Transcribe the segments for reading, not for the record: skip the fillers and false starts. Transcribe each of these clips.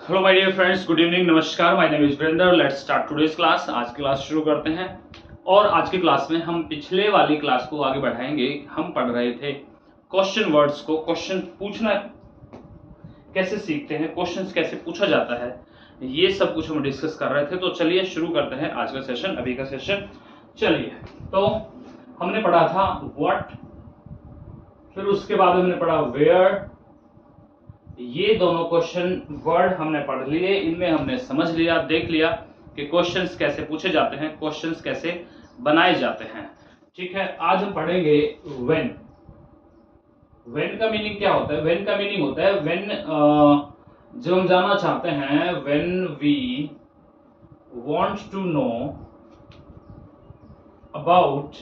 Hello my dear friends, good evening, नमस्कार। My name is Virendra. Let's start today's class. आज की class शुरू करते हैं। और आज की क्लास में हम पिछले वाली क्लास को आगे बढ़ाएंगे। हम पढ़ रहे थे क्वेश्चन वर्ड्स को, क्वेश्चन पूछना कैसे सीखते हैं, क्वेश्चंस कैसे पूछा जाता है, ये सब कुछ हम डिस्कस कर रहे थे। तो चलिए शुरू करते हैं आज का सेशन, अभी का सेशन। चलिए, तो हमने पढ़ा था व्हाट, फिर उसके बाद हमने पढ़ा वेयर। ये दोनों क्वेश्चन वर्ड हमने पढ़ लिए, इनमें हमने समझ लिया, देख लिया कि क्वेश्चंस कैसे पूछे जाते हैं, क्वेश्चंस कैसे बनाए जाते हैं। ठीक है, आज हम पढ़ेंगे व्हेन। व्हेन का मीनिंग क्या होता है? व्हेन का मीनिंग होता है व्हेन, जब हम जानना चाहते हैं, when we want to know about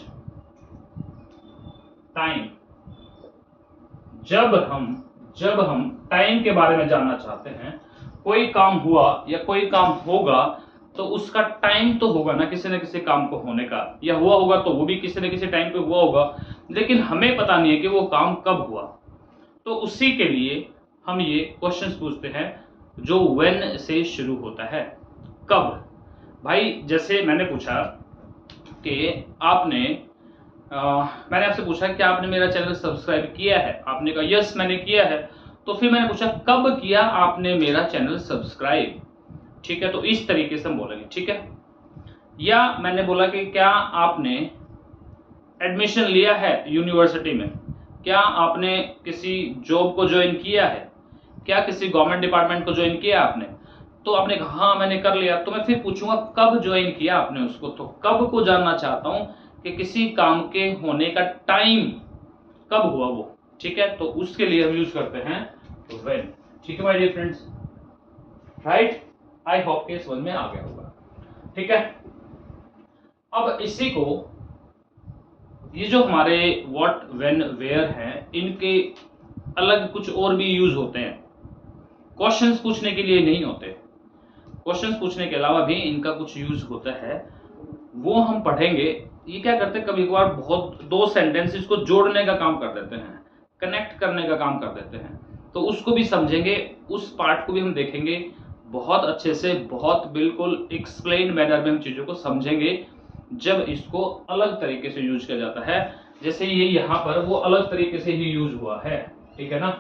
time. जब हम टाइम के बारे में जानना चाहते हैं, कोई काम हुआ या कोई काम होगा तो उसका टाइम तो होगा ना किसी काम को होने का, या हुआ होगा तो वो भी किसी न किसी टाइम पे हुआ होगा, लेकिन हमें पता नहीं है कि वो काम कब हुआ। तो उसी के लिए हम ये क्वेश्चंस पूछते हैं जो व्हेन से शुरू होता है। कब? भाई जैसे मैंने पूछा कि मैंने आपसे पूछा कि आपने मेरा चैनल सब्सक्राइब किया है, आपने कहा यस मैंने किया है। तो फिर मैंने पूछा कब किया आपने मेरा चैनल सब्सक्राइब। ठीक है, तो इस तरीके से हम बोलेंगे। ठीक है, या मैंने बोला कि क्या आपने एडमिशन लिया है यूनिवर्सिटी में, क्या आपने किसी जॉब को ज्वाइन किया है, क्या किसी गवर्नमेंट डिपार्टमेंट को ज्वाइन किया आपने। तो आपने कहा हाँ मैंने कर लिया। तो मैं फिर पूछूंगा कब ज्वाइन किया आपने उसको। तो कब को जानना चाहता हूं कि किसी काम के होने का टाइम कब हुआ वो। ठीक है, तो उसके लिए हम यूज करते हैं व्हेन। ठीक है my dear friends, right? I hope के समझ में आ गया होगा। ठीक है, अब इसी को, ये जो हमारे व्हाट, व्हेन, वेयर हैं, इनके अलग कुछ और भी यूज होते हैं। क्वेश्चंस पूछने के लिए नहीं होते, क्वेश्चंस पूछने के अलावा भी इनका कुछ यूज होता है, वो हम पढ़ेंगे। ये क्या करते हैं, कभी कभार बहुत दो सेंटेंसेस को जोड़ने का काम कर देते हैं, कनेक्ट करने का काम कर देते हैं। तो उसको भी समझेंगे, उस पार्ट को भी हम देखेंगे बहुत अच्छे से, बहुत बिल्कुल एक्सप्लेन मैनर में हम चीजों को समझेंगे जब इसको अलग तरीके से यूज किया जाता है। जैसे ये यहाँ पर वो अलग तरीके से ही यूज हुआ है। ठीक है ना,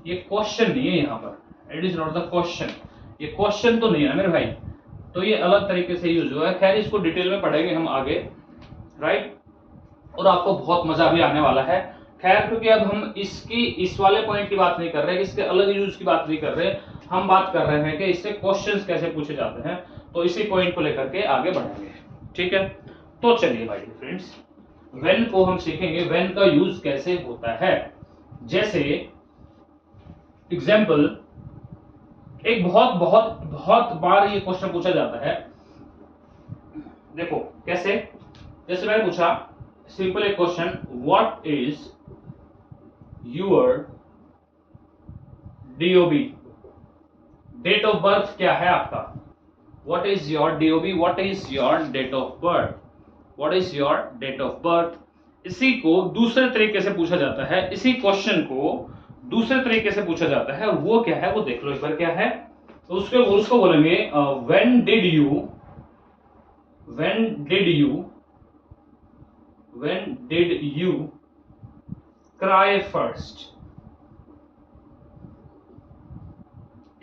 ये क्वेश्चन नहीं है यहाँ पर, it is not the question. ये क्वेश्चन तो नहीं है ना मेरे भाई, तो ये अलग तरीके से यूज हुआ है। खैर इसको डिटेल में पढ़ेंगे हम आगे, राइट? और आपको बहुत मजा भी आने वाला है। खैर क्योंकि अब हम इस वाले पॉइंट की बात नहीं कर रहे, इसके अलग यूज की बात नहीं कर रहे, हम बात कर रहे हैं कि इससे क्वेश्चंस कैसे पूछे जाते हैं। तो इसी पॉइंट को लेकर के आगे बढ़ेंगे। ठीक है, तो चलिए भाई फ्रेंड्स, व्हेन को हम सीखेंगे, व्हेन का यूज कैसे होता है। जैसे एग्जाम्पल, एक बहुत बहुत बहुत बार ये क्वेश्चन पूछा जाता है। देखो कैसे, जैसे मैंने पूछा सिंपल एक question, what is your DOB, date of birth क्या है आपका। What is your DOB, what is your date of birth, what is your date of birth. इसी को दूसरे तरीके से पूछा जाता है, इसी क्वेश्चन को दूसरे तरीके से पूछा जाता है। वो क्या है वो देख लो एक बार, क्या है। तो उसको बोलेंगे when did you cry first.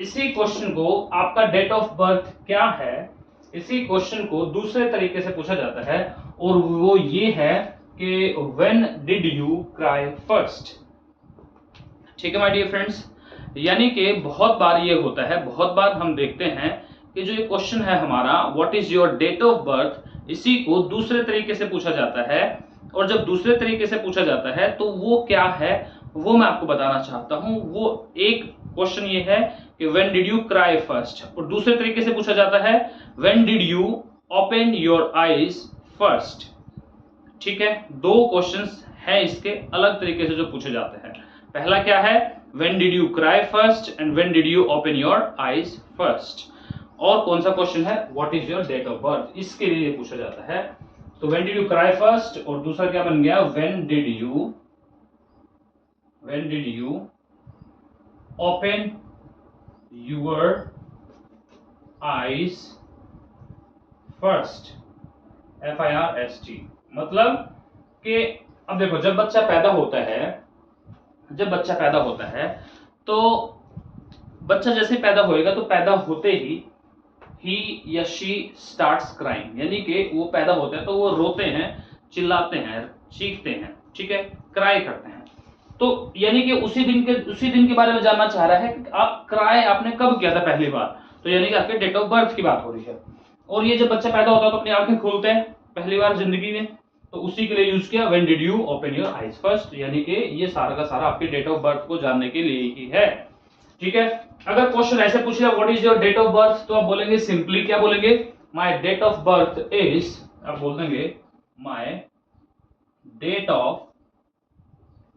इसी क्वेश्चन को आपका डेट ऑफ बर्थ क्या है, इसी क्वेश्चन को दूसरे तरीके से पूछा जाता है, और वो ये है कि when did you cry first. ठीक है माय डियर फ्रेंड्स, यानी कि बहुत बार ये होता है, बहुत बार हम देखते हैं कि जो ये क्वेश्चन है हमारा what is your date of birth, इसी को दूसरे तरीके से पूछा जाता है। और जब दूसरे तरीके से पूछा जाता है तो वो क्या है वो मैं आपको बताना चाहता हूं। वो एक क्वेश्चन ये है कि when did you cry first, और दूसरे तरीके से पूछा जाता है when did you open your eyes first. ठीक है, दो क्वेश्चंस हैं इसके अलग तरीके से जो पूछे जाते हैं। पहला क्या है, when did you cry first, and when did you open your eyes first. और कौन सा क्वेश्चन है, what is your date of birth, इसके लिए पूछा जाता है। तो when did you cry first, और दूसरा क्या बन गया, when did you open your eyes first, FIRST। मतलब कि अब देखो, जब बच्चा पैदा होता है तो बच्चा जैसे पैदा होएगा तो पैदा होते ही या शी स्टार्ट्स क्राइंग, यानी कि वो पैदा होते हैं तो वो रोते हैं, चिल्लाते हैं, चीखते हैं, ठीक है, क्राई करते हैं। तो यानी कि उसी दिन के बारे में जानना चाह रहा है कि आप क्राई आपने कब किया था पहली बार, तो यानी कि आपके डेट ऑफ बर्थ की बात हो रही है। और ये जब बच्चा पैदा होता है तो अपनी आंखें खोलते हैं पहली बार जिंदगी में, तो उसी के लिए यूज किया when did you open your eyes first, यानी कि ये सारा का सारा आपके डेट ऑफ बर्थ को जानने के लिए ही है, ठीक है। अगर क्वेश्चन ऐसे पूछ लिया what is your date of birth, तो आप बोलेंगे सिंपली क्या बोलेंगे, my date of birth is, आप बोल देंगे my date of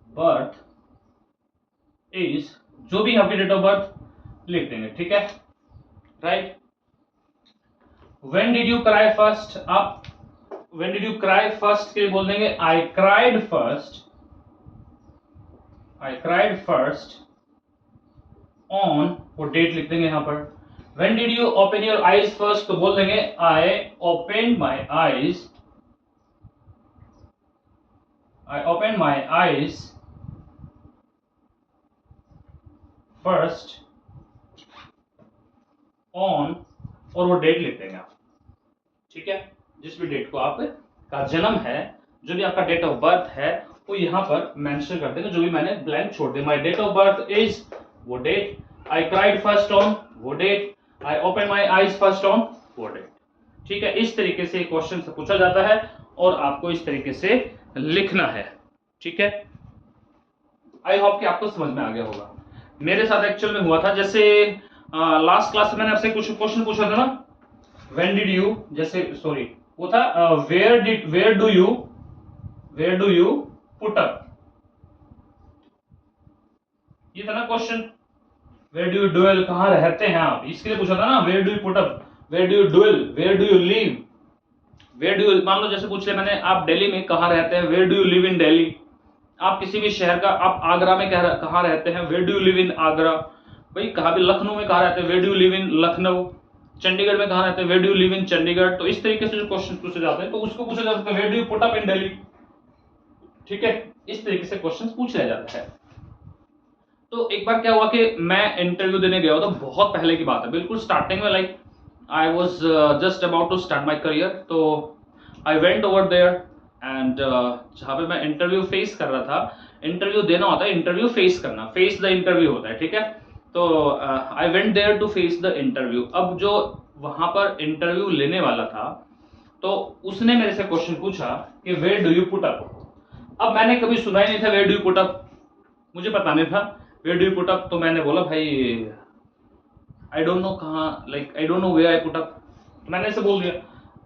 birth is, जो भी आपकी डेट ऑफ बर्थ लिख देंगे, ठीक है, right. When did you cry first, आप when did you cry first के लिए बोल देंगे आई क्राइड फर्स्ट ऑन, वो डेट लिख देंगे यहां पर। When did you open your eyes first, तो बोल देंगे I open my eyes first on, और वो डेट लिख देंगे आप, ठीक है। जिस भी डेट को आप का जन्म है, जो भी आपका डेट ऑफ बर्थ है, वो यहां पर मेंशन कर देंगे, जो भी मैंने ब्लैंक छोड़ दिया। My date of birth is, वो date, I cried first on, वो date, I open my eyes first on, वो डेट, ठीक है। इस तरीके से क्वेश्चन से पूछा जाता है और आपको इस तरीके से लिखना है, ठीक है। आई होप कि आपको समझ में आ गया होगा। मेरे साथ एक्चुअल में हुआ था, जैसे लास्ट क्लास में मैंने आपसे कुछ क्वेश्चन पूछा था ना, व्हेन डिड यू, जैसे सॉरी वो था where do you put up, ये था ना question, where do you dwell, कहां रहते हैं आप, इसके लिए पूछा था ना, where do you put up, where do you dwell, where do you live, where do you, मान लो जैसे पूछ लिया मैंने आप दिल्ली में कहां रहते हैं, where do you live in Delhi. आप किसी भी शहर का, आप आगरा में कहां रहते हैं, where do you live in Agra. भाई कहां भी, लखनऊ में कहां रहते हैं, where do you live in Lucknow. Chandigarh में कहां रहते हैं, where do you live in Chandigarh. तो इस तरीके से जो क्वेश्चन पूछे जाते हैं तो उसको पूछा जाता है where do you put up in Delhi, ठीक है। इस तरीके से क्वेश्चन पूछ लिया जाता है। तो एक बार क्या हुआ कि मैं इंटरव्यू देने गया था, बहुत पहले की बात है, बिल्कुल स्टार्टिंग में, like I was just about to start my career. तो I went over there and जहाँ पे मैं इंटरव्यू फेस कर रहा था, इंटरव्यू देना होता है, इंटरव्यू फेस करना, फेस द इंटरव्यू होता है, ठीक है। तो I went there to face the interview. अब जो वहां पर इंटरव्यू लेने वाला था, तो उसने मेरे से क्वेश्चन पूछा कि where do you put up. अब मैंने कभी सुना ही नहीं था where do you put up, मुझे पता नहीं था where do you put up. तो मैंने बोला भाई आई डोंट नो कहाँ, like I don't know where I put up, मैंने ऐसे बोल दिया।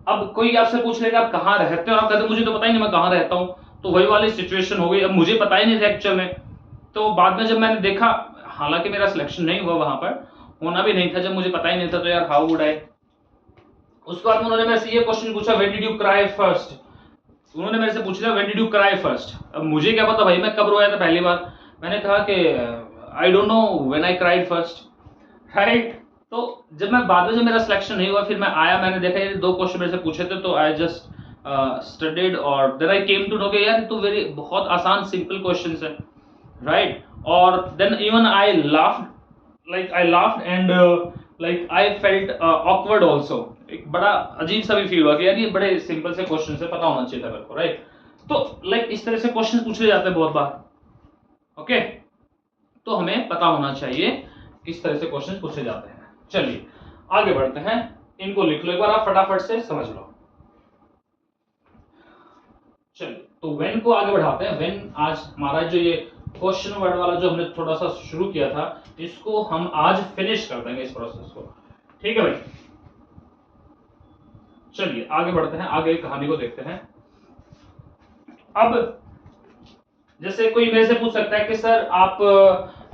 अब कोई आपसे पूछ लेगा आप कहाँ रहते हो, आप कहते मुझे तो पता ही नहीं मैं कहाँ रहता हूँ, तो वही वाली सिचुएशन हो गई। अब मुझे पता ही नहीं था एक्चुअल में। तो बाद में जब मैंने देखा, हालांकि मेरा सिलेक्शन नहीं हुआ वहां पर, होना भी नहीं था, जब मुझे पता ही नहीं था, तो यार हाउ वुड आई। उसके बाद उन्होंने मेरे से ये क्वेश्चन पूछा when did you cry first, उन्होंने मेरे से पूछ लिया when did you cry first. अब मुझे क्या पता भाई मैं कब रोया था पहली बार। मैंने कहा कि आई don't know when I cried first, right. तो जब मैं बाद में, जब मेरा सिलेक्शन नहीं हुआ, फिर मैं आया, मैंने देखा ये दो क्वेश्चन मेरे से पूछे थे, तो आई जस्ट स्टडीड और then I came to know कि यार तो वेरी बहुत आसान सिंपल क्वेश्चंस है, राइट। और then even I laughed and like I felt awkward also. एक बड़ा अजीब सा भी फील हुआ कि यार ये बड़े सिंपल से क्वेश्चन से पता होना चाहिए था मेरे को, राइट। तो लाइक इस तरह से क्वेश्चन पूछे जाते हैं बहुत बार, ओके। तो हमें पता होना चाहिए किस तरह से क्वेश्चन पूछे जाते हैं। चलिए आगे बढ़ते हैं, इनको लिख लो एक बार, आप फटाफट से समझ लो। चलिए तो व्हेन को आगे बढ़ाते हैं। व्हेन आज हमारा जो ये क्वेश्चन वर्ड वाला जो हमने थोड़ा सा शुरू किया था, इसको हम आज फिनिश कर देंगे इस प्रोसेस को, ठीक है भाई। चलिए आगे बढ़ते हैं, आगे कहानी को देखते हैं। अब जैसे कोई मेरे से पूछ सकता है कि सर आप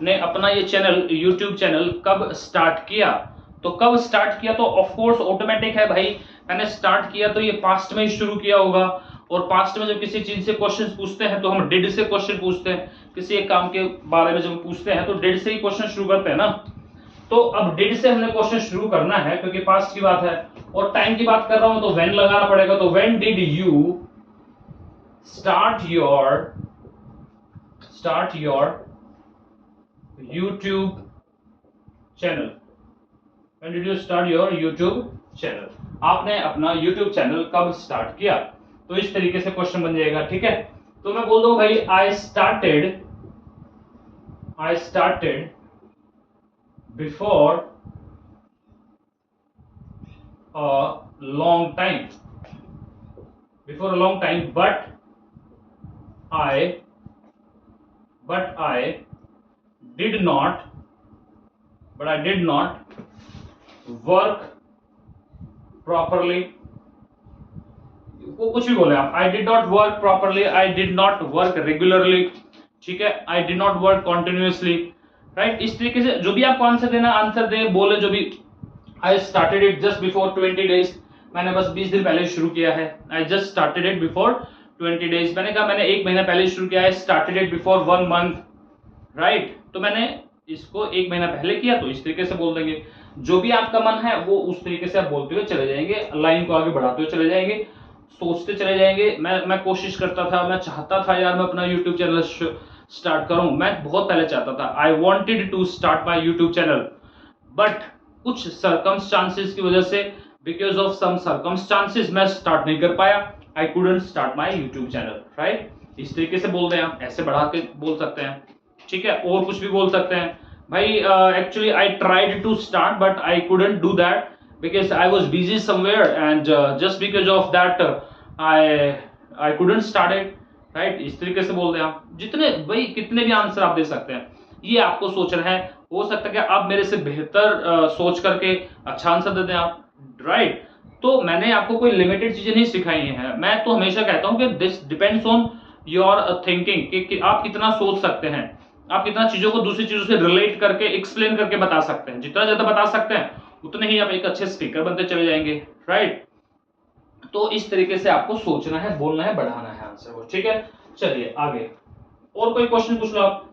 ने अपना ये चैनल, YouTube चैनल कब स्टार्ट किया। तो कब स्टार्ट किया, तो ऑफ कोर्स ऑटोमेटिक है भाई, मैंने स्टार्ट किया तो ये पास्ट में ही शुरू किया होगा। और पास्ट में जब किसी चीज से क्वेश्चन पूछते हैं तो हम डिड से क्वेश्चन पूछते हैं, किसी एक काम के बारे में जब पूछते हैं तो डिड से ही क्वेश्चन शुरू करते हैं ना। तो अब डिड से हमने क्वेश्चन शुरू करना है क्योंकि पास्ट की बात है और टाइम की बात कर रहा हूं तो व्हेन लगाना पड़ेगा। तो when did you start your YouTube channel? When did you start your YouTube channel? आपने अपना YouTube चैनल कब स्टार्ट किया? तो इस तरीके से क्वेश्चन बन जाएगा, ठीक है। तो मैं बोल दूं भाई I started before a long time, but I did not work properly। वो कुछ भी बोले आप, I did not work properly, I did not work regularly, ठीक है, I did not work continuously, right. इस तरीके से जो भी आपको आंसर देना आंसर दे, बोले जो भी। I started it just before 20 days, मैंने बस 20 दिन पहले शुरू किया है। I just started it before 20 days, मैंने कहा मैंने 1 महीना पहले शुरू किया है। started it before 1 month, right. तो मैंने इसको 1 महीना पहले किया, तो इस तरीके से बोल देंगे। जो भी आपका मन है वो उस तरीके से आप बोलते हुए चले जाएंगे, लाइन को आगे बढ़ाते हुए चले जाएंगे, सोचते चले जाएंगे। मैं कोशिश करता था, मैं चाहता था यार मैं अपना YouTube चैनल स्टार्ट करूं, मैं बहुत पहले चाहता था। I wanted to start my YouTube channel, but कुछ सर्कमस्टांसेस की वजह से, बिकॉज ऑफ सम सर्कमस्टांसेस, मैं स्टार्ट नहीं कर पाया। I couldn't start my YouTube channel, right. इस तरीके से बोल दें आप, ऐसे बढ़ा के बोल सकते हैं, ठीक है। और कुछ भी बोल सकते हैं भाई, actually I tried to start but I couldn't do that because I was busy somewhere and just because of that I couldn't start it, right। इस तरीके से बोल दें आप। जितने भाई कितने भी आंसर आप दे सकते हैं, ये आपको सोचना है। हो सकता है कि आप मेरे से बेहतर सोच करके अच्छा आंसर दे दें आप, राइट। तो मैंने आपको कोई लिमिटेड चीजें नहीं सिखाई हैं। मैं तो हमेशा कहता हूं कि this depends on your thinking, कि आप कितना सोच सकते हैं, आप कितना चीजों को दूसरी चीजों से रिलेट करके एक्सप्लेन करके बता सकते हैं। जितना ज्यादा बता सकते हैं उतने ही आप एक अच्छे स्पीकर बनते चले जाएंगे, राइट। तो इस तरीके से आपको सोचना है, बोलना है, बढ़ाना है आंसर को, ठीक है। चलिए आगे और कोई क्वेश्चन पूछ लो आप।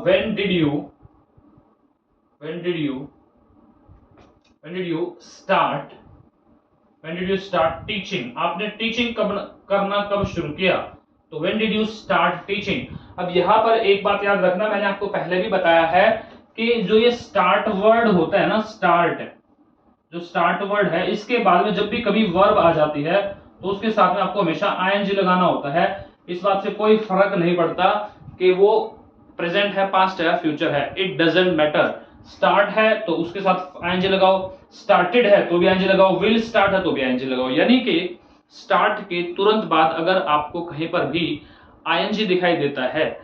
When did you start teaching? आपने टीचिंग करना कब शुरू किया? तो when did you start teaching? अब यहां पर एक बात याद रखना, मैंने आपको पहले भी बताया है कि जो ये स्टार्ट वर्ड होता है ना, जो स्टार्ट वर्ड है, इसके बाद में जब भी कभी वर्ब आ जाती है तो उसके साथ में आपको हमेशा आईएनजी लगाना होता है। इस बात से कोई फर्क नहीं पड़ता कि वो प्रेजेंट है, पास्ट है या फ्यूचर है, इट डजंट मैटर। स्टार्ट है तो उसके साथ आईएनजी लगाओ, स्टार्टेड है तो भी आईएनजी लगाओ, विल स्टार्ट है तो भी आईएनजी लगाओ। यानी कि स्टार्ट के तुरंत बाद अगर आपको कहीं पर भी आईएनजी दिखाई देता है,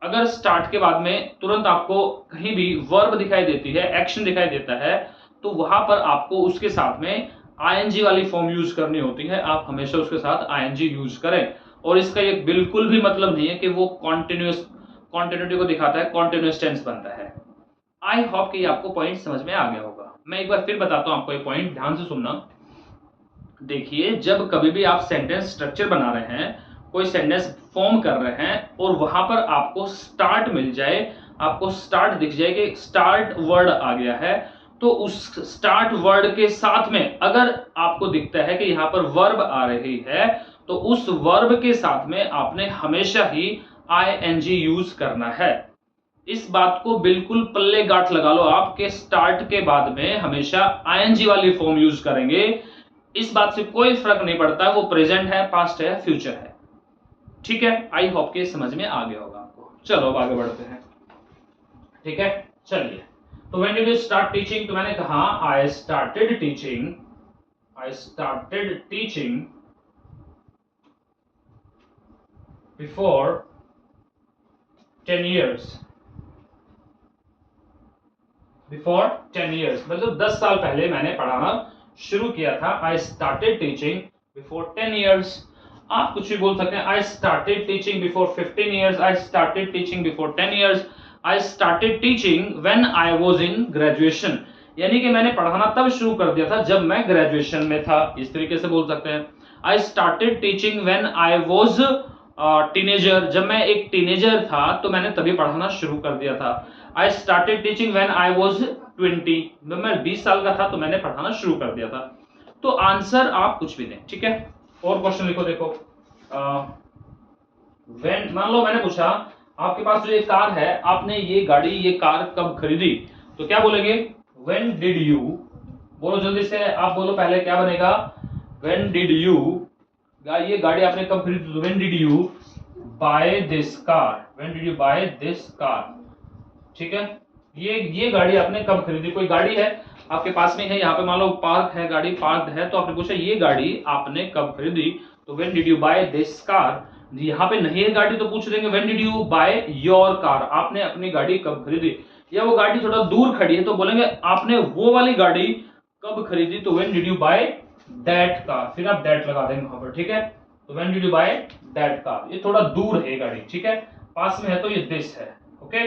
अगर स्टार्ट के बाद में तुरंत आपको कहीं भी वर्ब दिखाई देती है, एक्शन दिखाई देता है, तो वहां पर आपको उसके साथ में आईएनजी वाली फॉर्म यूज करनी होती है। आप हमेशा उसके साथ आईएनजी यूज करें। और इसका ये बिल्कुल भी मतलब नहीं है कि वो कॉन्टिन्यूटी को दिखाता है, कॉन्टिन्यूअस टेंस बनता है। आई होप कि आपको पॉइंट समझ में आ गया होगा। मैं एक बार फिर बताता हूं आपको ये पॉइंट, ध्यान से सुनना। देखिए, जब कभी भी आप सेंटेंस स्ट्रक्चर बना रहे हैं, कोई सेंटेंस फॉर्म कर रहे हैं और वहां पर आपको स्टार्ट मिल जाए, आपको स्टार्ट दिख जाए कि स्टार्ट वर्ड आ गया है, तो उस स्टार्ट वर्ड के साथ में अगर आपको दिखता है कि यहां पर वर्ब आ रही है, तो उस वर्ब के साथ में आपने हमेशा ही आईएनजी यूज करना है। इस बात को बिल्कुल पल्ले गांठ लगा लो आप, के स्टार्ट के बाद में हमेशा आईएनजी वाली फॉर्म यूज करेंगे। इस बात से कोई फर्क नहीं पड़ता वो प्रेजेंट है, पास्ट है, फ्यूचर है, ठीक है। आई होप के समझ में आ गया होगा आपको। चलो अब आगे बढ़ते हैं, ठीक है। चलिए, तो when did you start teaching? तो मैंने कहा I started teaching before 10 years, मतलब 10 साल पहले मैंने पढ़ाना शुरू किया था। I started teaching before 10 years। आप कुछ भी बोल सकते हैं। I started teaching before 15 years, I started teaching before 10 years, I started teaching when I was in graduation. यानी कि मैंने पढ़ाना तब शुरू कर दिया था जब मैं ग्रेजुएशन में था, इस तरीके से बोल सकते हैं। I started teaching when I was teenager, जब मैं एक टीनेजर था तो मैंने तभी पढ़ाना शुरू कर दिया था। I started teaching when I was 20, जब मैं 20 साल का था तो मैंने पढ़ाना शुरू कर दिया था। तो आंसर आप कुछ भी दें, ठीक है। और क्वेश्चन लिखो, देखो व्हेन, मान लो मैंने पूछा आपके पास जो ये कार है, आपने ये गाड़ी, ये कार कब खरीदी, तो क्या बोलेंगे, व्हेन डिड यू, बोलो जल्दी से, आप बोलो पहले क्या बनेगा, व्हेन डिड यू, ये गाड़ी आपने कब खरीदी, तो when did you buy this car, when did you buy this car, ठीक है। ये गाड़ी आपने कब खरीदी, कोई गाड़ी है आपके पास में है, यहाँ पे मान लो पार्क है, गाड़ी पार्क है, तो आपने पूछा ये गाड़ी आपने कब खरीदी, तो when did you buy this car. यहाँ पे नहीं है गाड़ी तो पूछ देंगे when did you buy your car, आपने अपनी गाड़ी कब खरीदी। या वो गाड़ी थोड़ा दूर खड़ी है तो बोलेंगे आपने वो वाली गाड़ी कब खरीदी, तो when did you by that car, फिर आप दैट लगा देंगे वहां पर, ठीक है। तो when did you by that car, ये थोड़ा दूर है गाड़ी, ठीक है, पास में है तो ये दिस है, ओके।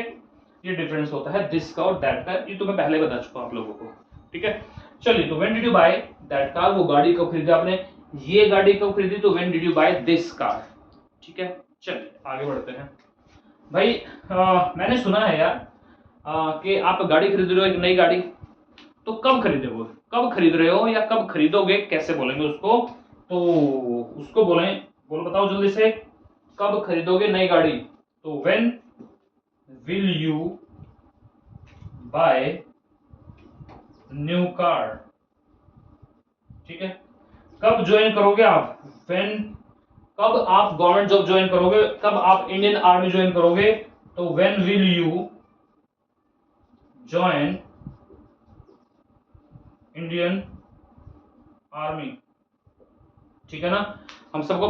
ये डिफरेंस होता है दिस का और दैट का, ये तो मैं पहले बता चुका हूं आप लोगों को, ठीक है। चलिए, तो when did you by that car, वो गाड़ी कब खरीदी आपने, ये गाड़ी कब खरीदी, तो when did you buy this car, ठीक है। चलिए आगे बढ़ते हैं भाई। मैंने सुना है यार कि आप गाड़ी खरीद रहे हो, एक नई गाड़ी, तो कब खरीदे वो, कब खरीद रहे हो या कब खरीदोगे, कैसे बोलेंगे उसको, तो उसको बोलो बताओ जल्दी से, कब खरीदोगे नई गाड़ी, तो when will you buy new car, ठीक है। कब ज्वाइन करोगे आप, व्हेन, कब आप गवर्नमेंट जॉब ज्वाइन करोगे, कब आप इंडियन आर्मी ज्वाइन करोगे, तो when will you join Indian army, ठीक है ना। हम सबको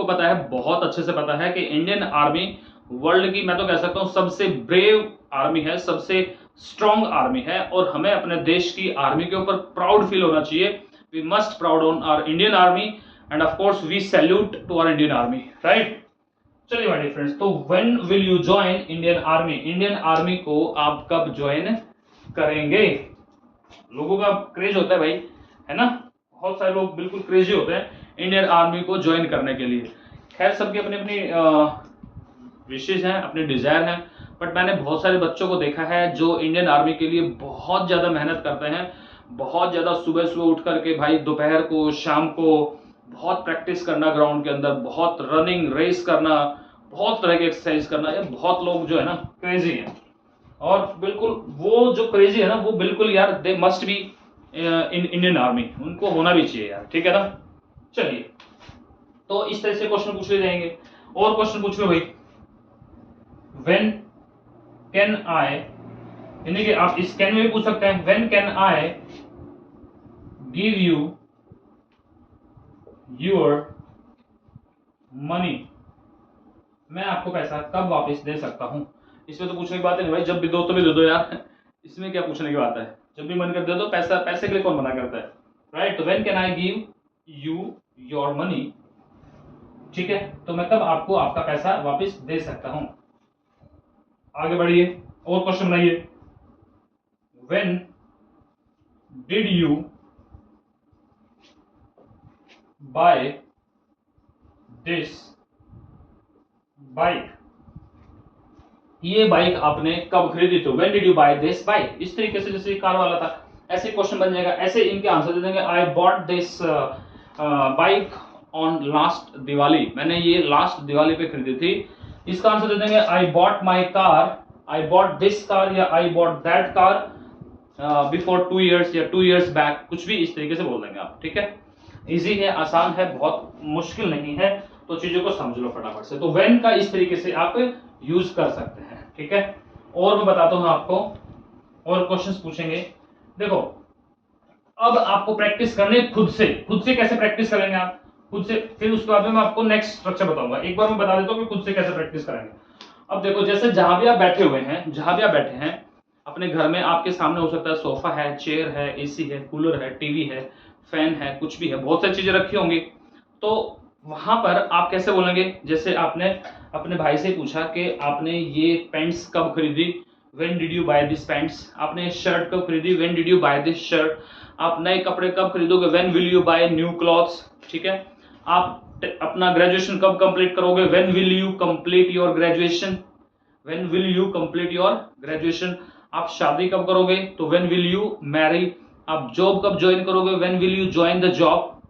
पता है, बहुत अच्छे से पता है कि इंडियन आर्मी वर्ल्ड की, मैं तो कह सकता हूं सबसे ब्रेव आर्मी है, सबसे स्ट्रॉन्ग आर्मी है, और हमें अपने देश की आर्मी के ऊपर प्राउड फील होना चाहिए। We must proud on our Indian army and of course we salute to our Indian army, right. चलिए माय डियर फ्रेंड्स, तो when will you join Indian army, Indian army को आप कब join करेंगे। लोगों का क्रेज होता है भाई, है ना, बहुत सारे लोग बिल्कुल क्रेजी होते हैं इंडियन आर्मी को ज्वाइन करने के लिए। खैर सबकी अपनी अपनी विशेष हैं, अपने डिजायर हैं, बट मैंने बहुत सारे बच्चों को देखा है जो इंडियन आर्मी के लिए बहुत ज़्यादा मेहनत करते हैं, बहुत ज़्यादा सुबह सुबह उठ करके भाई, दोपहर को, शाम को बहुत प्रैक्टिस करना ग्राउंड के अंदर, बहुत रनिंग रेस करना, बहुत तरह की एक्सरसाइज करना। ये बहुत लोग जो है ना क्रेजी हैं, और बिल्कुल वो जो क्रेजी है ना, वो बिल्कुल यार they must be in Indian army, उनको होना भी चाहिए यार, ठीक है ना। चलिए, तो इस तरह से क्वेश्चन पूछ ले जाएंगे। और क्वेश्चन पूछ लो भाई, व्हेन कैन आई, यानी कि आप इस कैन में भी पूछ सकते हैं, when can I give you your money, मैं आपको पैसा कब वापस दे सकता हूं। इसमें तो पूछने की बात है नहीं भाई, जब भी दो तो भी दे दो यार, इसमें क्या पूछने की बात है, जब भी मन कर दे दो, पैसा, पैसे के लिए कौन मना करता है, राइट। तो when can I give you your money, ठीक है, तो मैं कब आपको आपका पैसा वापस दे सकता हूं। आगे बढ़िए और क्वेश्चन बनाइए, when did you buy this bike, ये बाइक आपने कब खरीदी, तो when did you buy this bike. इस तरीके से जैसे कार वाला था, ऐसे क्वेश्चन बन जाएगा, ऐसे इनके आंसर दे देंगे। I bought this bike on last Diwali, मैंने ये लास्ट दिवाली पे खरीदी थी। इसका आंसर दे देंगे, I bought my car, I bought this car, या I bought that car before 2 years या 2 years बैक, कुछ भी इस तरीके से बोल देंगे आप, ठीक है। इजी है, आसान है, बहुत मुश्किल नहीं है, तो चीजों को समझ लो फटाफट से। तो व्हेन का इस तरीके से आप यूज कर सकते हैं, ठीक है। और मैं बताता हूं आपको, और क्वेश्चंस पूछेंगे। देखो, अब आपको प्रैक्टिस करनी है खुद से कैसे प्रैक्टिस करेंगे आप खुद से, फिर उसके बाद में मैं आपको नेक्स्ट स्ट्रक्चर बताऊंगा। एक बार मैं बता देता हूं कि खुद से कैसे प्रैक्टिस करेंगे। अब देखो, जैसे जहां भी आप बैठे हुए हैं, जहां भी आप बैठे हैं अपने घर में, आपके सामने हो सकता है सोफा है, चेयर है, एसी है, कूलर है, टीवी है, फैन है, कुछ भी है, बहुत सारी चीजें रखी होंगी। तो वहां पर आप कैसे बोलेंगे, जैसे आपने अपने भाई से पूछा कि आपने ये पैंट्स कब खरीदी, when did you buy this pants. आपने शर्ट कब खरीदी, when did you buy this shirt. आप नए कपड़े कब खरीदोगे, when will you buy new clothes, ठीक है। आप अपना ग्रेजुएशन कब कंप्लीट करोगे, when will you complete your graduation. When will you complete your graduation, आप शादी कब करोगे, तो व्हेन विल यू मैरी, आप जॉब कब ज्वाइन करोगे, when will you join the job,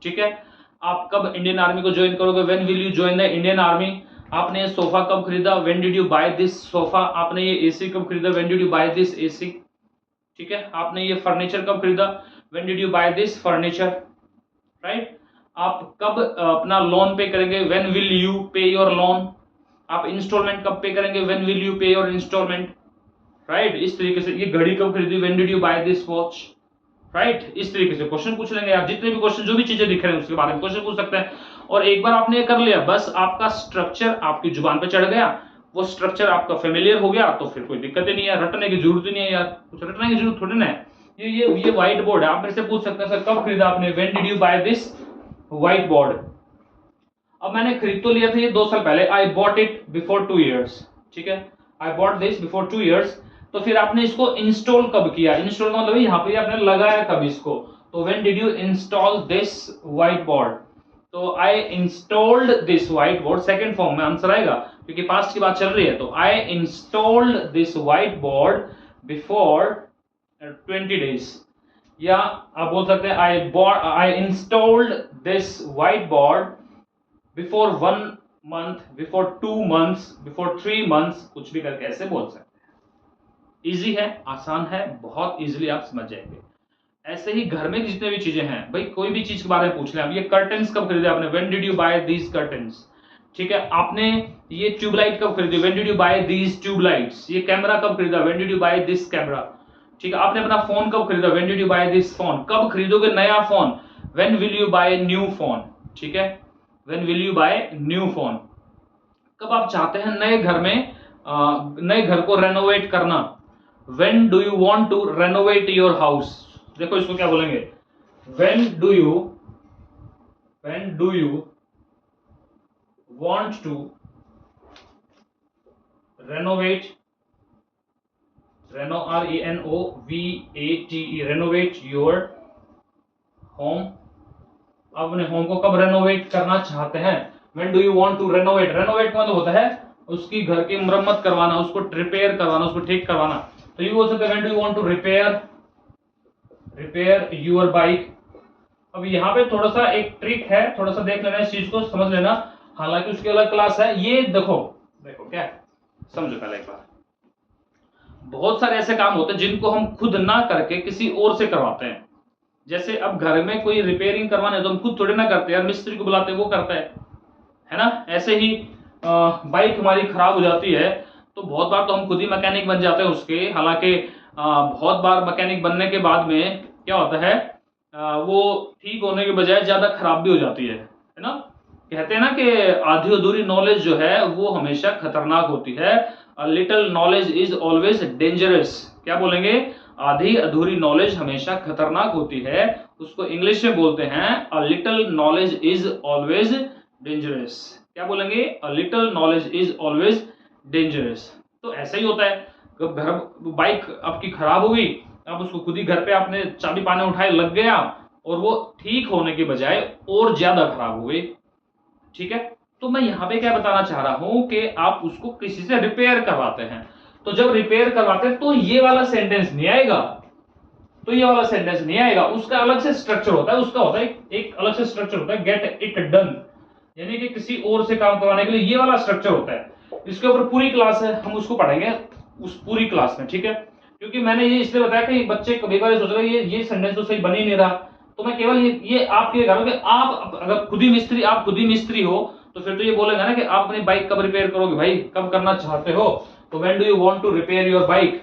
ठीक है। आप कब इंडियन आर्मी को ज्वाइन करोगे, when will you join the Indian army. आपने ये सोफा कब खरीदा, when did you buy this sofa. आपने ये एसी कब खरीदा, when did you buy this AC, ठीक है। आपने ये फर्नीचर कब खरीदा, when did you buy this furniture, right. आप कब अपना लोन पे करेंगे, when will you pay your loan. आप इंस्टॉलमेंट कब पे करेंगे, when will you pay your instalment, right. इस तरीके से ये घड़ी कब खरीदी, when did you buy this watch, right. इस तरीके से क्वेश्चन पूछ लेंगे आप, जितने भी क्वेश्चन जो भी चीजें दिख रहे हैं उसके बारे में क्वेश्चन पूछ सकते हैं। और एक बार आपने ये कर लिया, बस आपका स्ट्रक्चर आपकी जुबान पे चढ़ गया, वो स्ट्रक्चर आपका फेमिलियर हो गया, तो फिर कोई दिक्कत ही नहीं है, रटने की जरूरत ही नहीं है यार, कुछ रटने की जरूरत थोड़ी ना है। ये व्हाइट बोर्ड है, आप मेरे से पूछ सकते हैं सर कब खरीदा आपने, when did you buy this white board. अब मैंने खरीद तो लिया था ये 2 साल पहले, I bought it before 2 years, ठीक है, आई बॉट दिस बिफोर 2 years। तो फिर आपने इसको इंस्टॉल कब किया, इंस्टॉल का मतलब यहाँ पे आपने लगाया कब इसको, तो when did you install this white board. तो I installed this white board, second form में आंसर आएगा क्योंकि पास्ट की बात चल रही है। तो I installed this white board before 20 days, या आप बोल सकते हैं I installed this white board before 1 month, before 2 months, before 3 months, कुछ भी करके ऐसे बोल सकते हैं। इजी है, आसान है, बहुत इजीली आप समझ जाएंगे। ऐसे ही घर में जितने भी चीजें हैं, भाई कोई भी चीज के बारे में पूछ लें, अब ये कर्टन्स कब खरीदे आपने, when did you buy these curtains, ठीक है। आपने ये ट्यूबलाइट कब खरीदी, when did you buy these tubelights. ये कैमरा कब खरीदा, when did you buy this camera, ठीक है। आपने अपना फोन कब खरीदा, when did you buy this phone. कब खरीदोगे नया फोन, when will you buy new phone, ठीक है, when will you buy new phone. कब आप चाहते हैं नए घर में नए घर को रेनोवेट करना, when do you want to renovate your house. देखो इसको क्या बोलेंगे, when do you want to renovate, RENOVATE, renovate your home. आप अपने होम को कब रेनोवेट करना चाहते हैं, when do you want to renovate. Renovate का मतलब होता है उसकी घर की मरम्मत करवाना, उसको रिपेयर करवाना, उसको ठीक करवाना। तो ये बोल सकते हैं when do you want to repair your bike. अब यहाँ पे थोड़ा सा एक ट्रिक है, थोड़ा सा देख लेना, इस चीज को समझ लेना, हालांकि उसकी अलग क्लास है। ये देखो क्या समझो पहले एक बार, बहुत सारे ऐसे काम होते हैं जिनको हम खुद ना करके किसी और से करवाते हैं। जैसे अब घर में कोई रिपेयरिंग करवाना है तो हम खुद थोड़े ना करते हैं, मिस्त्री को बुलाते हैं, वो करता है ना। ऐसे ही बाइक हमारी खराब हो जाती है तो बहुत बार तो हम खुद ही मैकेनिक बन जाते हैं उसके। हालांकि बहुत बार मैकेनिक बनने के बाद में क्या होता है, वो ठीक होने के बजाय ज्यादा खराब भी हो जाती है ना। कहते हैं ना कि आधी अधूरी नॉलेज जो है वो हमेशा खतरनाक होती है। A little knowledge is always dangerous. क्या बोलेंगे, आधी अधूरी नॉलेज हमेशा खतरनाक होती है, उसको इंग्लिश में बोलते हैं a little knowledge is always dangerous. क्या बोलेंगे, a little knowledge is always dangerous. तो ऐसा ही होता है, घर बाइक आपकी खराब हो गई, अब उसको खुद ही घर पे आपने चाबी पाने उठाए, लग गया और वो ठीक होने के बजाय और ज्यादा खराब हो गई, ठीक है। तो मैं यहाँ पे क्या बताना चाह रहा हूं कि आप उसको किसी से रिपेयर करवाते हैं, तो जब रिपेयर करवाते हैं तो ये वाला सेंटेंस नहीं आएगा, उसका अलग से स्ट्रक्चर होता है, उसका होता है एक अलग से स्ट्रक्चर होता है, गेट इट डन, यानी कि किसी और से काम करवाने के लिए ये वाला स्ट्रक्चर होता है। इसके ऊपर पूरी क्लास है, हम उसको पढ़ेंगे उस पूरी क्लास में, ठीक है। क्योंकि मैंने ये इसलिए बताया कि बच्चे कभी कभी सोच रहे हैं ये सेंटेंस तो सही बन ही नहीं रहा, तो मैं केवल ये आपके लिए करूंगा कि आप अगर खुद ही मिस्त्री हो तो फिर तो ये बोलेगा ना कि आप अपनी बाइक कब रिपेयर करोगे, भाई कब करना चाहते हो, तो when do you want to repair your bike,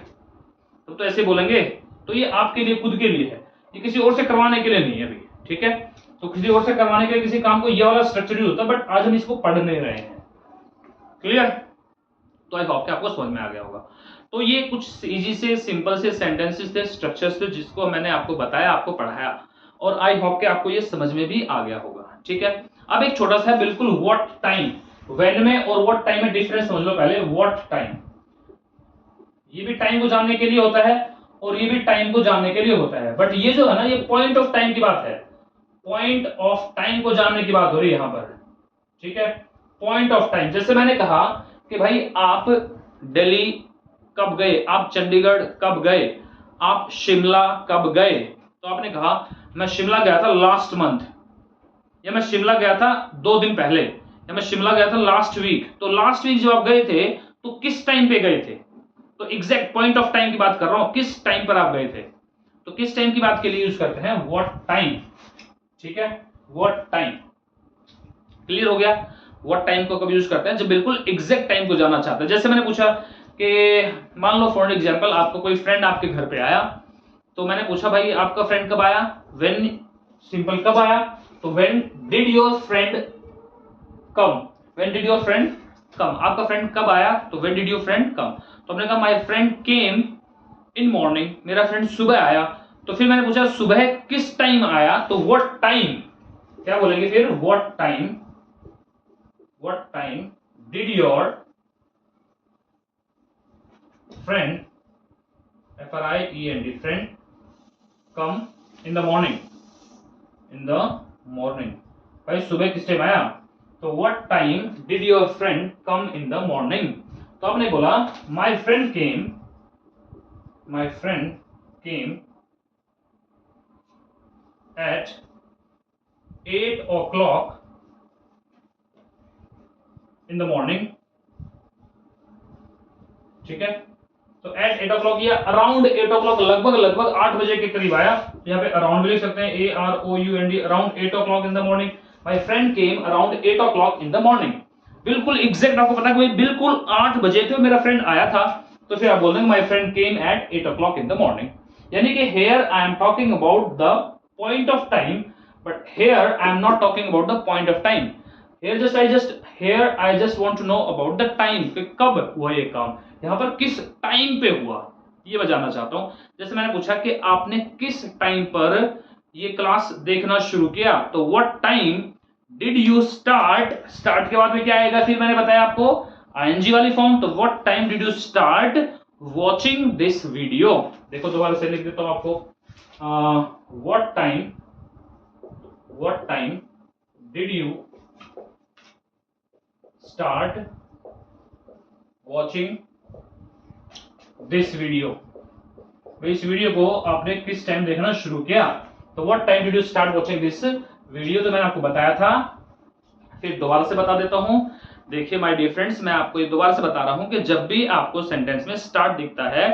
तो ऐसे बोलेंगे। तो ये आपके लिए खुद के लिए है, ये किसी और से करवाने के लिए नहीं है अभी, ठीक है। तो किसी और से करवाने के लिए किसी काम को ये वाला स्ट्रक्चर यूज होता है, बट आज हम इसको पढ़ नहीं रहे हैं, क्लियर। तो आई होप कि आपको समझ में आ गया होगा। तो ये कुछ इजी से सिंपल से सेंटेंसेस थे, स्ट्रक्चर्स थे, जिसको मैंने आपको बताया, आपको पढ़ाया, और आई होप कि आपको ये समझ में भी आ गया होगा, ठीक है। अब एक छोटा सा बिल्कुल व्हाट टाइम, व्हेन में और व्हाट टाइम में डिफरेंस समझ लो पहले। व्हाट टाइम, ये भी टाइम को जानने के लिए होता है और ये भी टाइम को जानने के लिए होता है, बट ये जो है ना, ये पॉइंट ऑफ टाइम की बात है, पॉइंट ऑफ टाइम को जानने की बात हो रही है यहां पर, ठीक है। पॉइंट ऑफ टाइम, जैसे मैंने कहा कि भाई आप दिल्ली कब गए, आप चंडीगढ़ कब गए, आप शिमला कब गए। तो आपने कहा मैं शिमला गया था लास्ट मंथ, या मैं शिमला गया था 2 दिन पहले, या मैं शिमला गया था लास्ट वीक। तो लास्ट वीक जो आप गए थे तो किस टाइम पे गए थे, तो एग्जैक्ट पॉइंट ऑफ टाइम की बात कर रहा हूं, किस टाइम पर आप गए थे। तो किस टाइम की बात के लिए यूज करते हैं व्हाट टाइम, ठीक है, व्हाट टाइम। क्लियर हो गया। व्हाट टाइम को कब यूज करते हैं, जब बिल्कुल एग्जैक्ट टाइम को जानना चाहते हैं। जैसे मैंने पूछा कि मान लो फॉर एग्जांपल आपको कोई फ्रेंड आपके घर पे आया, तो मैंने पूछा भाई आपका फ्रेंड कब आया, व्हेन, सिंपल कब आया, तो when did your friend come, when did your friend come, आपका फ्रेंड कब आया, तो when did your friend come. तो हमने कहा my friend came in morning, मेरा फ्रेंड सुबह आया। तो फिर मैंने पूछा सुबह किस टाइम आया, तो व्हाट टाइम, क्या बोलेंगे फिर, what time, what time did your friend, FRIEND, friend come in the morning, in the morning, भाई सुबह किस टाइम आया, तो what time did your friend come in the morning. तो आपने बोला my friend came, my friend came at 8 o'clock in the morning, ठीक है। तो एट 8 o'clock या अराउंड 8 o'clock, लगभग 8 बजे के करीब आया। यहाँ पे अराउंड भी लिख सकते हैं, AROUND, around 8 o'clock in the morning, my friend came around 8 o'clock in the morning। बिल्कुल एग्जैक्ट आपको पता है कि बिल्कुल 8 बजे थे मेरा फ्रेंड आया था, तो फिर आप बोल देंगे my friend came at 8 o'clock in the morning। यानी कि here I am talking about the point of time, but here I am not talking about the point of time. Here I just want to know about the time, कि कब हुआ ये काम, यहाँ पर किस टाइम पे हुआ, ये मैं जानना चाहता हूँ। जैसे मैंने पूछा कि आपने किस टाइम पर ये क्लास देखना शुरू किया, तो what time did you start, start के बाद में क्या आएगा, फिर मैंने बताया आपको ING वाली फॉर्म। तो what time did you start watching this video. देखो दोबारा से लिख देता हूं आपको, what time did you start watching this video, इस वीडियो को आपने किस टाइम देखना शुरू किया। तो what time did you start watching this video, तो मैंने आपको बताया था, फिर दोबारा से बता देता हूं। देखिए माय डियर फ्रेंड्स, मैं आपको ये दोबारा से बता रहा हूं कि जब भी आपको सेंटेंस में स्टार्ट दिखता है,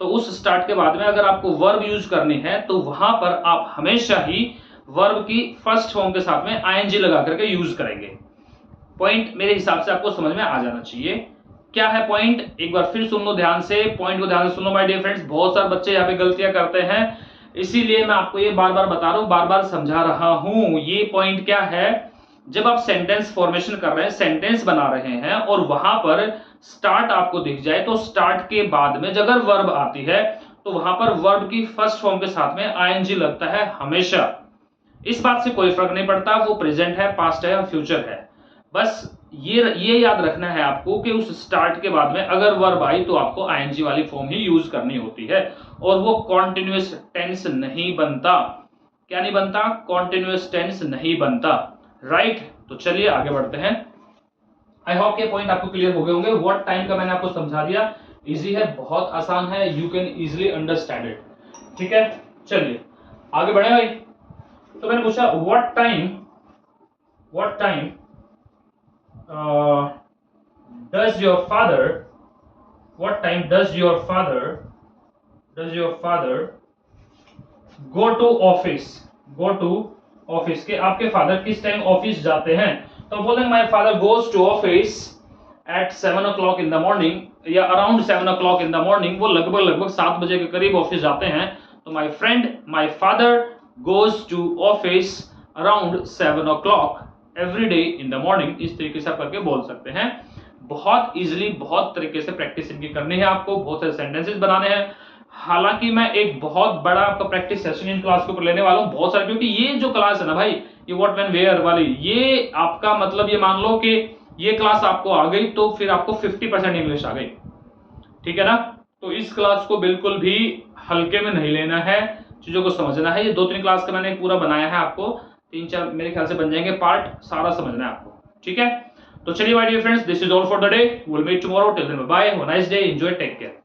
तो उस स्टार्ट के बाद में अगर आपको वर्ब यूज करनी है, तो वहां पर आप हमेशा ही वर्ब की फर्स्ट फॉर्म के साथ में ING लगा करके यूज करेंगे। पॉइंट मेरे हिसाब से आपको समझ में आ जाना चाहिए। क्या है पॉइंट, एक बार फिर सुन लो ध्यान से, पॉइंट को ध्यान से सुन लो माय डियर फ्रेंड्स। बहुत सारे बच्चे यहाँ पे गलतियां करते हैं, इसीलिए मैं आपको ये बार बार बता रहा हूं, बार बार समझा रहा हूं। ये पॉइंट क्या है, जब आप सेंटेंस फॉर्मेशन कर रहे हैं, सेंटेंस बना रहे हैं, और वहां पर स्टार्ट आपको दिख जाए, तो स्टार्ट के बाद में अगर वर्ब आती है, तो वहां पर वर्ब की फर्स्ट फॉर्म के साथ में ING लगता है हमेशा। इस बात से कोई फर्क नहीं पड़ता वो प्रेजेंट है, पास्ट है या फ्यूचर है। बस ये याद रखना है आपको कि उस स्टार्ट के बाद में अगर वर्ब आई, तो आपको ING वाली फॉर्म ही यूज करनी होती है, और वो कॉन्टिन्यूअस टेंस नहीं बनता। क्या नहीं बनता, कॉन्टिन्यूअस टेंस नहीं बनता, राइट। तो चलिए आगे बढ़ते हैं। आई होप ये पॉइंट आपको क्लियर हो गए होंगे। व्हाट टाइम का मैंने आपको समझा दिया, इजी है, बहुत आसान है, you can easily understand it, ठीक है। चलिए आगे बढ़े भाई। तो मैंने पूछा what time does your father go to office, के आपके फादर किस टाइम ऑफिस जाते हैं। तो बोलेंगे my father goes to office at 7 o'clock in the morning, या around 7 o'clock in the morning, वो लगभग 7 बजे के करीब ऑफिस जाते हैं। तो my father goes to office around 7 o'clock every day in the morning. इस तरीके से आप करके बोल सकते हैं, बहुत इजीली, बहुत तरीके से प्रैक्टिस इनकी करनी है आपको, बहुत सारे सेंटेंसेस बनाने हैं। हालांकि मैं एक बहुत बड़ा आपका प्रैक्टिस सेशन इन क्लास के ऊपर लेने वाला हूं, बहुत सारे, क्योंकि ये जो क्लास है ना भाई, ये व्हाट व्हेन वेयर वाली, ये आपका मतलब ये मान लो कि ये क्लास आपको आ गई, तो फिर आपको 50% इंग्लिश आ गई, ठीक है ना। तो इस क्लास को बिल्कुल भी हल्के में नहीं लेना है, चीजों को समझना है। ये 2-3 क्लास का मैंने पूरा बनाया है, आपको 3-4 मेरे ख्याल से बन जाएंगे पार्ट, सारा समझना है आपको, ठीक है। तो चलिए my dear friends, this is all for the day, will meet tomorrow, till then bye, have a nice day, enjoy, take care.